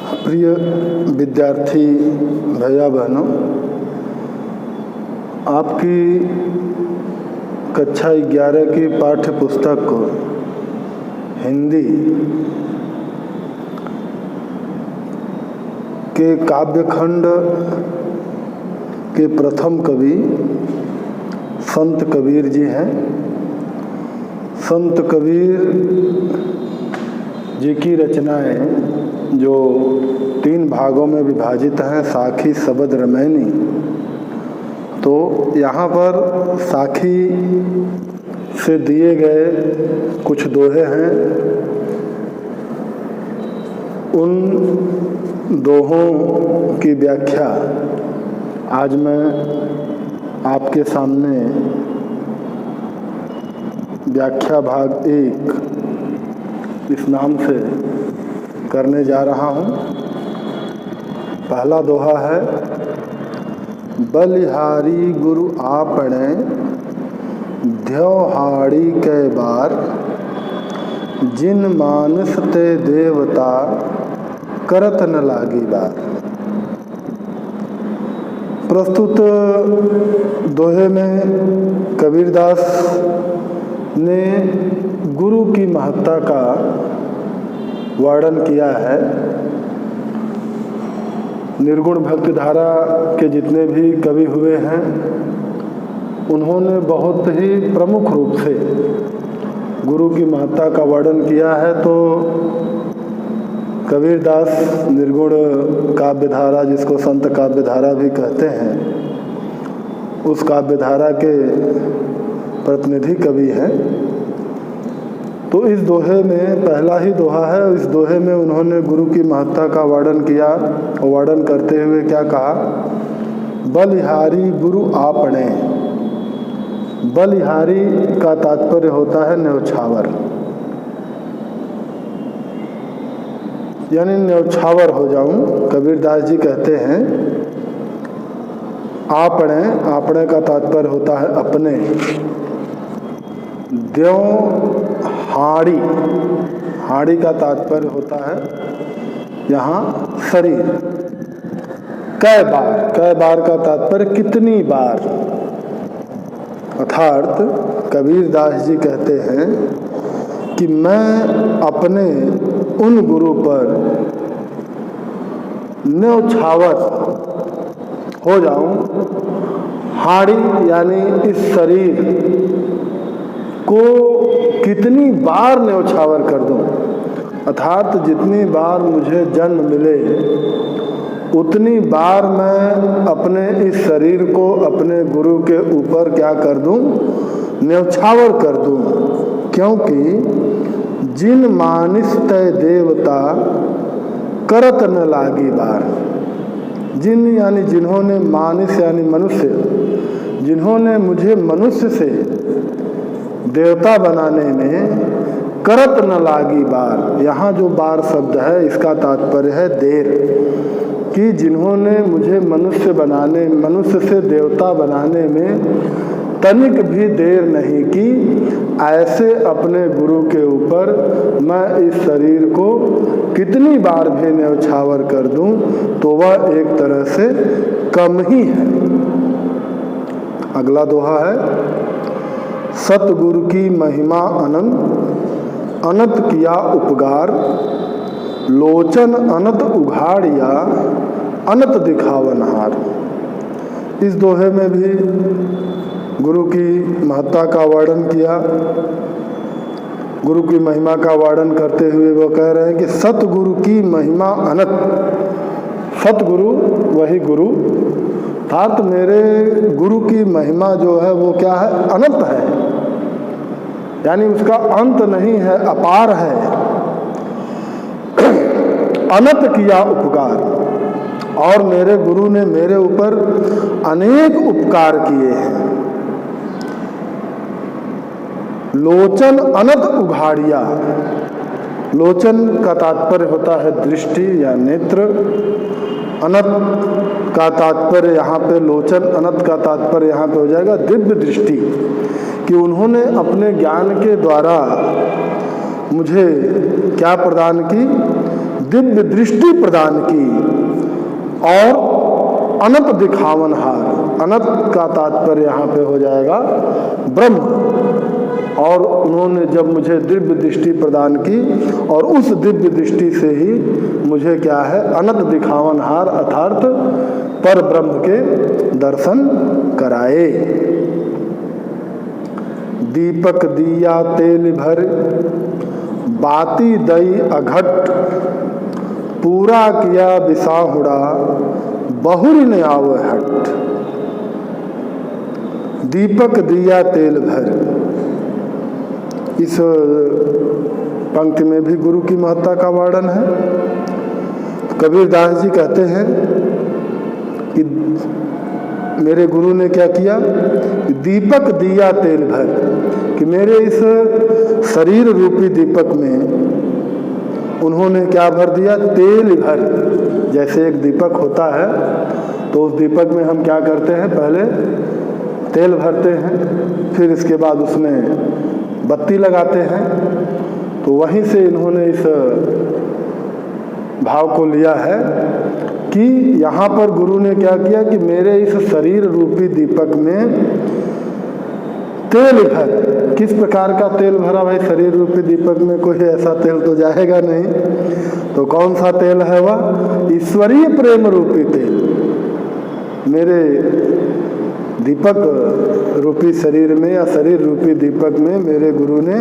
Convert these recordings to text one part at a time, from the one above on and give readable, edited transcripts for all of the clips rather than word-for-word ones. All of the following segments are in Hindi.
प्रिय विद्यार्थी भैया बहनों, आपकी कक्षा 11 की पाठ्य पुस्तक को हिंदी के काव्यखंड के प्रथम कवि संत कबीर जी हैं। संत कबीर जी की रचनाएं जो 3 भागों में विभाजित हैं, साखी, शबद, रमैनी। तो यहाँ पर साखी से दिए गए कुछ दोहे हैं। उन दोहों की व्याख्या आज मैं आपके सामने व्याख्या भाग 1 इस नाम से करने जा रहा हूँ। पहला दोहा है, बलिहारी गुरु आपने ध्योहाड़ी कै बार, जिन मानस ते देवता करत न लागी बार। प्रस्तुत दोहे में कबीरदास ने गुरु की महत्ता का वर्णन किया है। निर्गुण भक्ति धारा के जितने भी कवि हुए हैं, उन्होंने बहुत ही प्रमुख रूप से गुरु की महत्ता का वर्णन किया है। तो कबीरदास निर्गुण काव्य धारा, जिसको संत काव्य धारा भी कहते हैं, उस काव्य धारा के प्रतिनिधि कवि हैं। तो इस दोहे में पहला ही दोहा है। इस दोहे में उन्होंने गुरु की महत्ता का वर्णन किया। वर्णन करते हुए क्या कहा, बलिहारी गुरु आपने। बलिहारी का तात्पर्य होता है न्यौछावर, यानी न्यौछावर हो जाऊं। कबीरदास जी कहते हैं आपने, आपने का तात्पर्य होता है अपने। द्यों हाड़ी, हाड़ी का तात्पर्य होता है यहाँ शरीर। कै बार, कै बार का तात्पर्य कितनी बार। अर्थात कबीरदास जी कहते हैं कि मैं अपने उन गुरु पर न्यौछावर हो जाऊं। हाड़ी यानी इस शरीर को कितनी बार न्यौछावर कर दूं। अर्थात जितनी बार मुझे जन्म मिले, उतनी बार मैं अपने इस शरीर को अपने गुरु के ऊपर क्या कर दूं, न्यौछावर कर दूं। क्योंकि जिन मानिस तय देवता करत न लागी बार। जिन यानी जिन्होंने, मानिस यानी मनुष्य, जिन्होंने मुझे मनुष्य से देवता बनाने में करत न लागी बार। यहाँ जो बार शब्द है, इसका तात्पर्य है देर, कि जिन्होंने मुझे मनुष्य बनाने, मनुष्य से देवता बनाने में तनिक भी देर नहीं की। ऐसे अपने गुरु के ऊपर मैं इस शरीर को कितनी बार भी न्यौछावर कर दूं, तो वह एक तरह से कम ही है। अगला दोहा है, सतगुरु की महिमा अनंत, अनंत किया उपकार, लोचन अनंत उघाड़िया, अनंत दिखावनहार। इस दोहे में भी गुरु की महत्ता का वर्णन किया। गुरु की महिमा का वर्णन करते हुए वो कह रहे हैं कि सतगुरु की महिमा अनंत। सतगुरु वही गुरु, अर्थात मेरे गुरु की महिमा जो है वो क्या है, अनंत है, यानी उसका अंत नहीं है, अपार है। अनंत किया उपकार, और मेरे गुरु ने मेरे ऊपर अनेक उपकार किए हैं। लोचन अनंत उघाड़िया। लोचन का तात्पर्य होता है दृष्टि या नेत्र। अनंत का तात्पर्य यहाँ पे, लोचन अनंत का तात्पर्य यहाँ पे हो जाएगा दिव्य दृष्टि, कि उन्होंने अपने ज्ञान के द्वारा मुझे क्या प्रदान की, दिव्य दृष्टि प्रदान की और अनंत दिखावनहार, अनंत का तात्पर्य यहाँ पे हो जाएगा ब्रह्म। और उन्होंने जब मुझे दिव्य दृष्टि प्रदान की और उस दिव्य दृष्टि से ही मुझे क्या है, अनंत दिखावनहार अर्थात पर ब्रह्म के दर्शन कराए। दीपक दिया तेल भर बाती दई अघट, पूरा किया बिसाहुड़ा बहुरी ने आव हट। दीपक दिया तेल भर, इस पंक्ति में भी गुरु की महत्ता का वर्णन है। कबीरदास जी कहते हैं कि मेरे गुरु ने क्या किया, दीपक दिया तेल भर, कि मेरे इस शरीर रूपी दीपक में उन्होंने क्या भर दिया, तेल भर। जैसे एक दीपक होता है तो उस दीपक में हम क्या करते हैं, पहले तेल भरते हैं, फिर इसके बाद उसमें बत्ती लगाते हैं। तो वहीं से इन्होंने इस भाव को लिया है कि यहाँ पर गुरु ने क्या किया कि मेरे इस शरीर रूपी दीपक में तेल भर। किस प्रकार का तेल भरा भाई, शरीर रूपी दीपक में कोई ऐसा तेल तो जाएगा नहीं, तो कौन सा तेल है वह, ईश्वरीय प्रेम रूपी तेल। मेरे दीपक रूपी शरीर में या शरीर रूपी दीपक में मेरे गुरु ने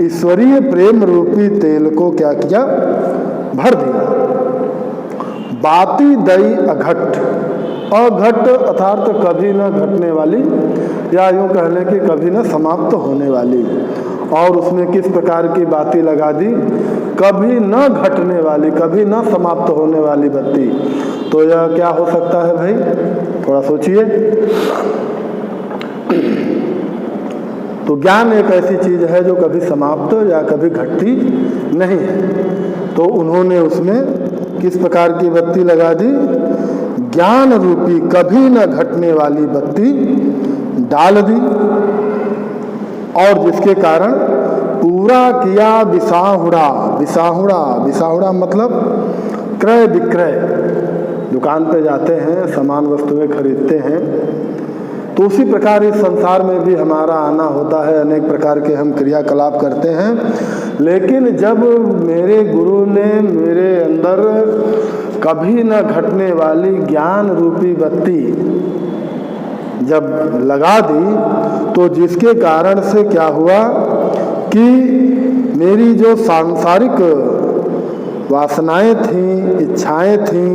ईश्वरीय प्रेम रूपी तेल को क्या किया, भर दिया। बाती दई अघट, अघट अर्थात कभी न घटने वाली, या यूं कह लें कि कभी न समाप्त होने वाली। और उसमें किस प्रकार की बाती लगा दी, कभी न घटने वाली, कभी न समाप्त होने वाली बत्ती। तो यह क्या हो सकता है भाई, थोड़ा सोचिए। तो ज्ञान एक ऐसी चीज है जो कभी समाप्त या कभी घटती नहीं है। तो उन्होंने उसमें किस प्रकार की बत्ती लगा दी, ज्ञान रूपी कभी न घटने वाली बत्ती डाल दी, और जिसके कारण पूरा किया बिसाहुड़ा। बिसाहुड़ा, बिसाहुड़ा मतलब क्रय विक्रय। दुकान पे जाते हैं, सामान वस्तुएं खरीदते हैं, तो उसी प्रकार इस संसार में भी हमारा आना होता है, अनेक प्रकार के हम क्रियाकलाप करते हैं। लेकिन जब मेरे गुरु ने मेरे अंदर कभी न घटने वाली ज्ञान रूपी बत्ती जब लगा दी, तो जिसके कारण से क्या हुआ कि मेरी जो सांसारिक वासनाएं थीं, इच्छाएं थीं,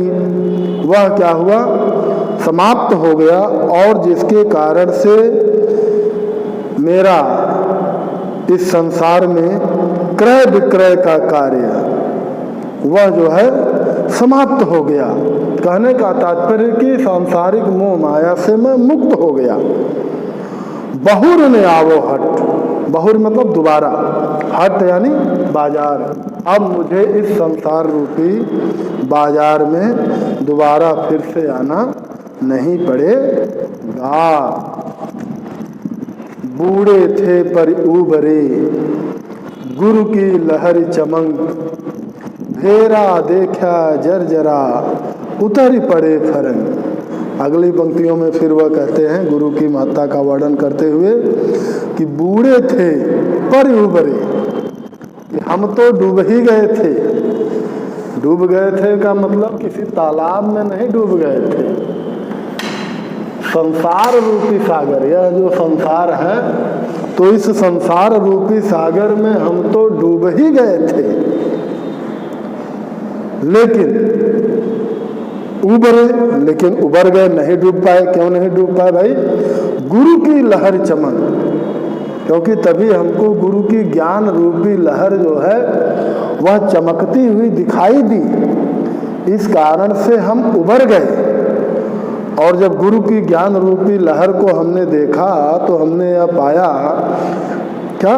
वह क्या हुआ, समाप्त हो गया। और जिसके कारण से मेरा इस संसार में क्रय विक्रय का कार्य वह जो है समाप्त हो गया। कहने का तात्पर्य कि सांसारिक मोह माया से मैं मुक्त हो गया। बहुर ने आवो हट, बहुर मतलब दोबारा, हट यानी बाजार। अब मुझे इस संसार रूपी बाजार में दोबारा फिर से आना नहीं पड़ेगा। बूढ़े थे पर उबरे गुरु की लहर चमक, फेरा देखा जर्जरा उतर पड़े फरंग। अगली पंक्तियों में फिर वह कहते हैं गुरु की महत्ता का वर्णन करते हुए कि बूढ़े थे पर उबरे, कि हम तो डूब ही गए थे। डूब गए थे का मतलब किसी तालाब में नहीं डूब गए थे, संसार रूपी सागर, यह जो संसार है, तो इस संसार रूपी सागर में हम तो डूब ही गए थे। लेकिन उबरे, लेकिन उबर गए, नहीं डूब पाए। क्यों नहीं डूब पाए भाई, गुरु की लहर चमन, क्योंकि तभी हमको गुरु की ज्ञान रूपी लहर जो है वह चमकती हुई दिखाई दी, इस कारण से हम उबर गए। और जब गुरु की ज्ञान रूपी लहर को हमने देखा तो हमने यह पाया, क्या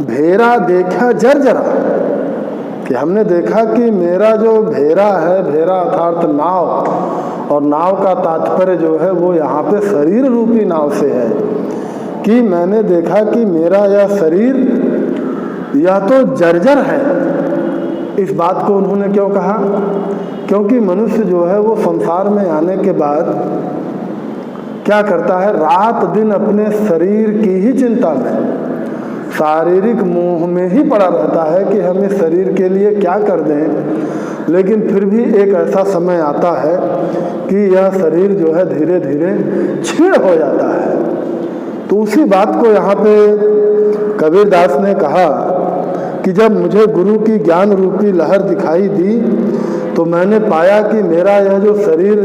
भेरा देखा जर्जरा, कि हमने देखा कि मेरा जो भेरा है, भेरा अर्थात नाव, और नाव का तात्पर्य जो है वो यहाँ पे शरीर रूपी नाव से है, कि मैंने देखा कि मेरा यह शरीर यह तो जर्जर है, इस बात को उन्होंने क्यों कहा? क्योंकि मनुष्य जो है वो संसार में आने के बाद क्या करता है, रात दिन अपने शरीर की ही चिंता में, शारीरिक मोह में ही पड़ा रहता है कि हम इस शरीर के लिए क्या कर दें। लेकिन फिर भी एक ऐसा समय आता है कि यह शरीर जो है धीरे धीरे क्षीण हो जाता है। तो उसी बात को यहाँ पे कबीरदास ने कहा कि जब मुझे गुरु की ज्ञान रूपी लहर दिखाई दी तो मैंने पाया कि मेरा यह जो शरीर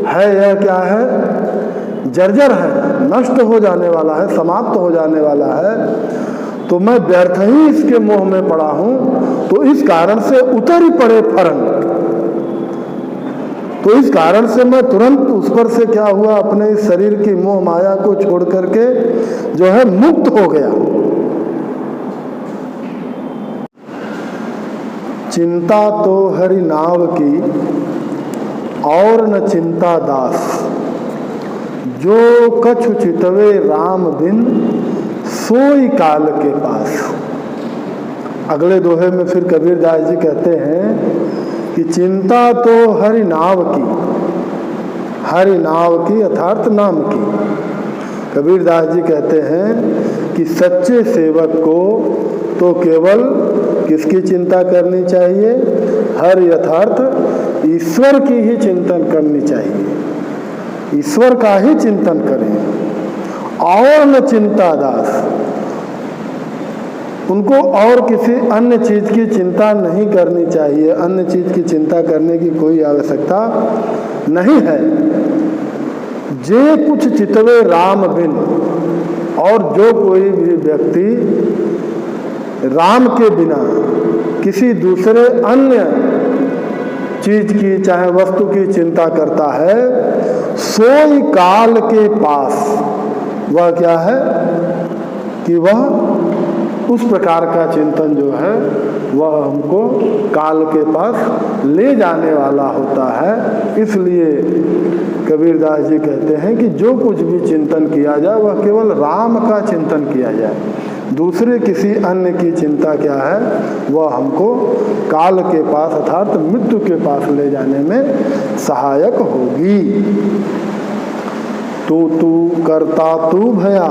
है यह क्या है, जर्जर है, नष्ट हो जाने वाला है, समाप्त हो जाने वाला है। तो मैं व्यर्थ ही इसके मोह में पड़ा हूं, तो इस कारण से उतर ही पड़े फरन। तो इस कारण से मैं तुरंत उस पर से क्या हुआ, अपने इस शरीर की मोह माया को छोड़ करके जो है मुक्त हो गया। चिंता तो हरि नाव की और न चिंता दास, जो कछु चितवे राम बिन सोई काल के पास। अगले दोहे में फिर कबीरदास जी कहते हैं कि चिंता तो हरि नाव की, हरि नाव की अर्थात नाम की। कबीरदास जी कहते हैं कि सच्चे सेवक को तो केवल किसकी चिंता करनी चाहिए, हरि अर्थात ईश्वर की ही चिंतन करनी चाहिए, ईश्वर का ही चिंतन करें। और न चिंता दास, उनको और किसी अन्य चीज की चिंता नहीं करनी चाहिए, अन्य चीज की चिंता करने की कोई आवश्यकता नहीं है। जे कुछ चितवे राम बिन, और जो कोई भी व्यक्ति राम के बिना किसी दूसरे अन्य चीज की चाहे वस्तु की चिंता करता है, सोई काल के पास, वह क्या है कि वह उस प्रकार का चिंतन जो है वह हमको काल के पास ले जाने वाला होता है। इसलिए कबीरदास जी कहते हैं कि जो कुछ भी चिंतन किया जाए वह केवल राम का चिंतन किया जाए, दूसरे किसी अन्य की चिंता क्या है वह हमको काल के पास अर्थात मृत्यु के पास ले जाने में सहायक होगी। तू करता तू भया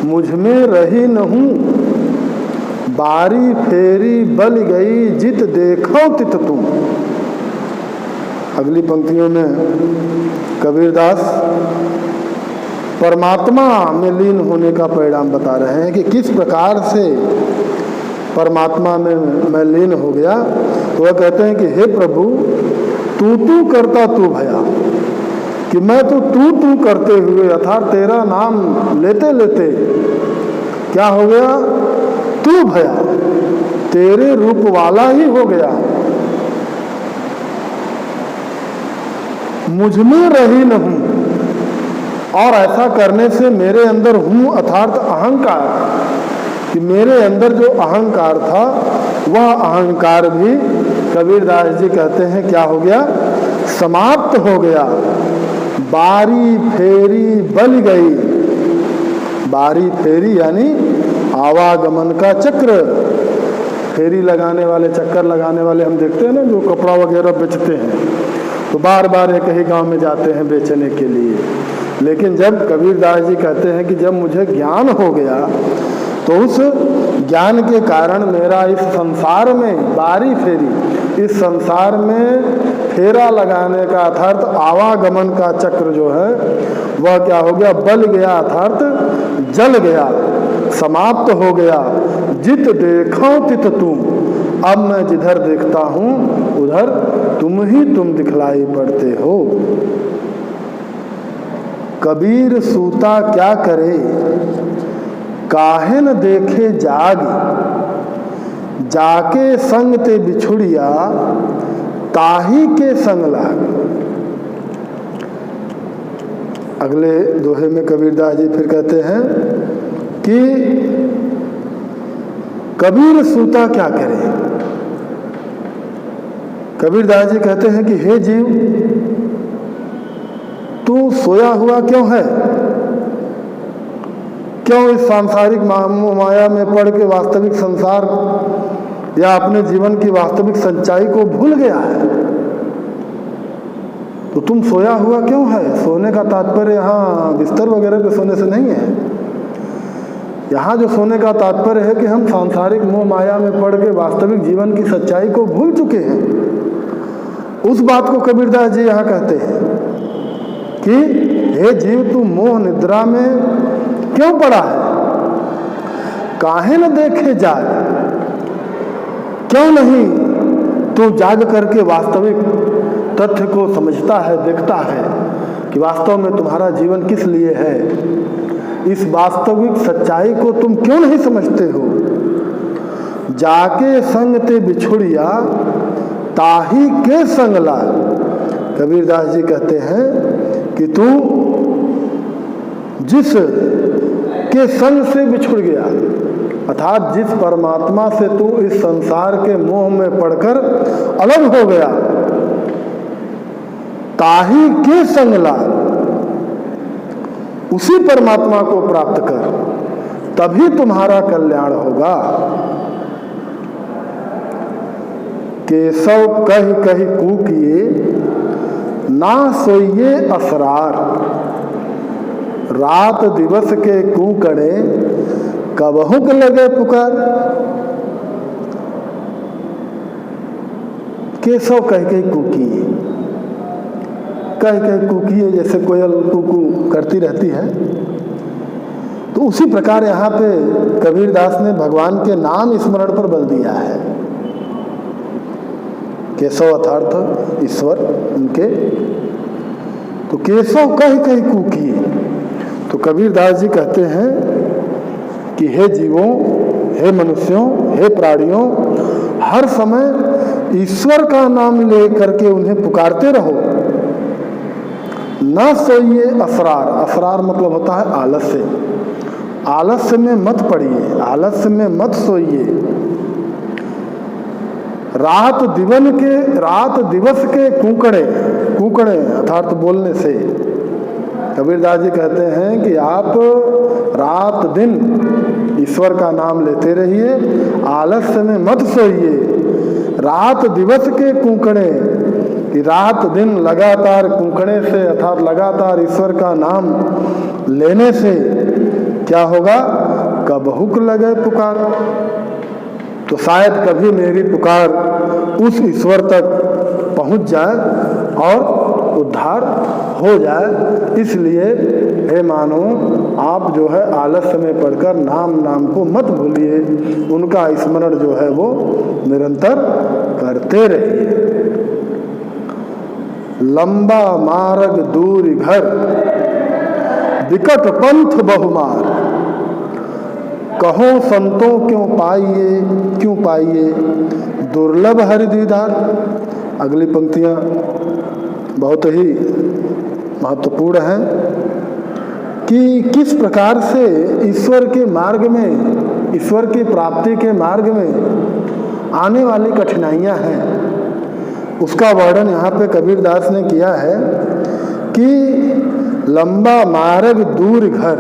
मुझ में रही नहूं, बारी फेरी बल गई जित देखो तित तुम। अगली पंक्तियों में कबीरदास परमात्मा में लीन होने का परिणाम बता रहे हैं कि किस प्रकार से परमात्मा में मैं लीन हो गया। तो वह कहते हैं कि हे प्रभु, तू करता तू भया, कि मैं तो तू करते हुए अर्थात तेरा नाम लेते लेते क्या हो गया, तू भया, तेरे रूप वाला ही हो गया, मुझ में रही नहीं। और ऐसा करने से मेरे अंदर हूं अर्थात अहंकार, कि मेरे अंदर जो अहंकार था वह अहंकार भी कबीरदास जी कहते हैं क्या हो गया, समाप्त हो गया। बारी फेरी बल गई, बारी फेरी यानी आवागमन का चक्र, फेरी लगाने वाले, चक्कर लगाने वाले हम देखते हैं ना, जो कपड़ा वगैरह बेचते हैं तो बार बार एक ही गांव में जाते हैं बेचने के लिए। लेकिन जब कबीरदास जी कहते हैं कि जब मुझे ज्ञान हो गया तो उस ज्ञान के कारण मेरा इस संसार में बारी फेरी, इस संसार में फेरा लगाने का अर्थात आवागमन का चक्र जो है वह क्या हो गया, बल गया अर्थात जल गया, समाप्त हो गया। जित देखो तित तुम, अब मैं जिधर देखता हूं उधर तुम ही तुम दिखलाई पड़ते हो। कबीर सूता क्या करे, काहे न देखे जाग, जाके संग ते बिछुड़िया ताही के संग लाग। अगले दोहे में कबीरदास जी फिर कहते हैं कि कबीर सूता क्या करे। कबीरदास जी कहते हैं कि हे जीव, तू सोया हुआ क्यों है, क्यों इस सांसारिक माया में पड़ के वास्तविक संसार या अपने जीवन की वास्तविक सच्चाई को भूल गया है, तो तुम सोया हुआ क्यों है? सोने का तात्पर्य यहाँ बिस्तर वगैरह पे सोने से नहीं है। यहाँ जो सोने का तात्पर्य है कि हम सांसारिक मोह माया में पड़ के वास्तविक जीवन की सच्चाई को भूल चुके हैं। उस बात को कबीरदास जी यहाँ कहते हैं कि हे जीव, तू मोह निद्रा में क्यों पड़ा है? काहे न देखे जाग, क्यों नहीं तू जाग करके वास्तविक तथ्य को समझता है, देखता है कि वास्तव में तुम्हारा जीवन किस लिए है। इस वास्तविक सच्चाई को तुम क्यों नहीं समझते हो? जाके संग ते बिछुड़िया ताही के संग ला। कबीरदास जी कहते हैं कि तू जिस के संग से बिछुड़ गया, अर्थात जिस परमात्मा से तू इस संसार के मोह में पड़कर अलग हो गया, ताही के संग ला, उसी परमात्मा को प्राप्त कर, तभी तुम्हारा कल्याण होगा। केशव कह कह कूकिए ना सोइए असरार, रात दिवस के कूकड़े कबहुक लगे पुकार। केशव कह कह कूकिए, कह कह कूकिए जैसे कोयल कूकू करती रहती है, तो उसी प्रकार यहाँ पे कबीरदास ने भगवान के नाम स्मरण पर बल दिया है। केशव अर्थात ईश्वर उनके, तो केशव कह कह कूकिए। तो कबीरदास जी कहते हैं कि हे जीवों, हे मनुष्यों, हे प्राणियों, हर समय ईश्वर का नाम ले करके उन्हें पुकारते रहो। न सोइए असरार, असरार मतलब होता है आलस्य, आलस्य में मत पड़िए, आलस्य में मत सोइए। रात दिवस के कूकड़े, कूकड़े अर्थात बोलने से, कबीरदास जी कहते हैं कि आप रात दिन ईश्वर का नाम लेते रहिए, आलस्य में मत सोइए। रात दिवस के कूकड़े, कि रात दिन लगातार कूकड़े से अर्थात लगातार ईश्वर का नाम लेने से क्या होगा? कबहुक लगे पुकार, तो शायद कभी मेरी पुकार उस ईश्वर तक पहुंच जाए और उद्धार हो जाए। इसलिए हे मानो, आप जो है आलस्य में पढ़कर नाम को मत भूलिए, उनका स्मरण जो है वो निरंतर करते रहिए। लंबा मार्ग दूर घर, विकट पंथ बहुमार, कहो संतों क्यों पाइए दुर्लभ हरि दीदार। अगली पंक्तियां बहुत ही महत्वपूर्ण हैं कि किस प्रकार से ईश्वर के मार्ग में, ईश्वर की प्राप्ति के मार्ग में आने वाली कठिनाइयां हैं, उसका वर्णन यहाँ पे कबीरदास ने किया है कि लंबा मार्ग दूर घर,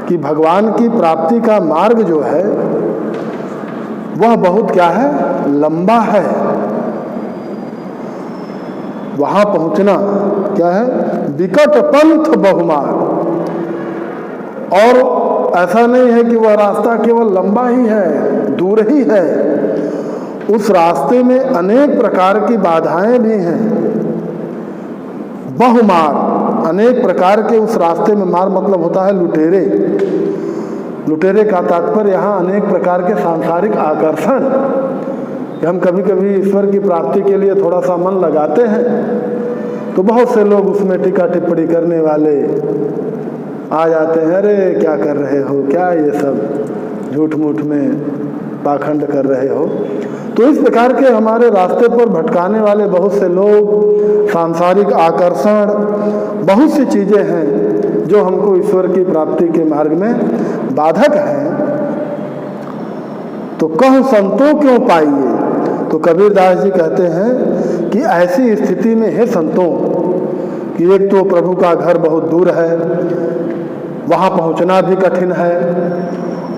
कि भगवान की प्राप्ति का मार्ग जो है वह बहुत क्या है? लंबा है। वहां पहुंचना क्या है? विकट पंथ बहुमार। और ऐसा नहीं है कि वह रास्ता केवल लंबा ही है, दूर ही है, उस रास्ते में अनेक प्रकार की बाधाएं भी हैं। बहुमार, अनेक प्रकार के उस रास्ते में, मार मतलब होता है लुटेरे, लुटेरे का तात्पर्य यहाँ अनेक प्रकार के सांसारिक आकर्षण। हम कभी कभी ईश्वर की प्राप्ति के लिए थोड़ा सा मन लगाते हैं तो बहुत से लोग उसमें टीका टिप्पणी करने वाले आ जाते हैं, अरे क्या कर रहे हो, क्या ये सब झूठ मूठ में पाखंड कर रहे हो। तो इस प्रकार के हमारे रास्ते पर भटकाने वाले बहुत से लोग, सांसारिक आकर्षण, बहुत सी चीजें हैं जो हमको ईश्वर की प्राप्ति के मार्ग में बाधक हैं। तो कहो संतों क्यों पाइए, तो कबीरदास जी कहते हैं कि ऐसी स्थिति में हे संतों, कि एक तो प्रभु का घर बहुत दूर है, वहाँ पहुँचना भी कठिन है,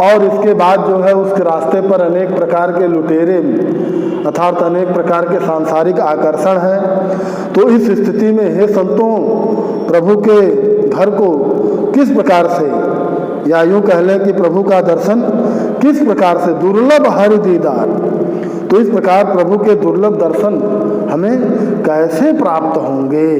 और इसके बाद जो है उसके रास्ते पर अनेक प्रकार के लुटेरे अर्थात अनेक प्रकार के सांसारिक आकर्षण हैं। तो इस स्थिति में हे संतों, प्रभु के घर को किस प्रकार से, या यूं कह लें कि प्रभु का दर्शन किस प्रकार से, दुर्लभ हरि दीदार, तो इस प्रकार प्रभु के दुर्लभ दर्शन हमें कैसे प्राप्त होंगे।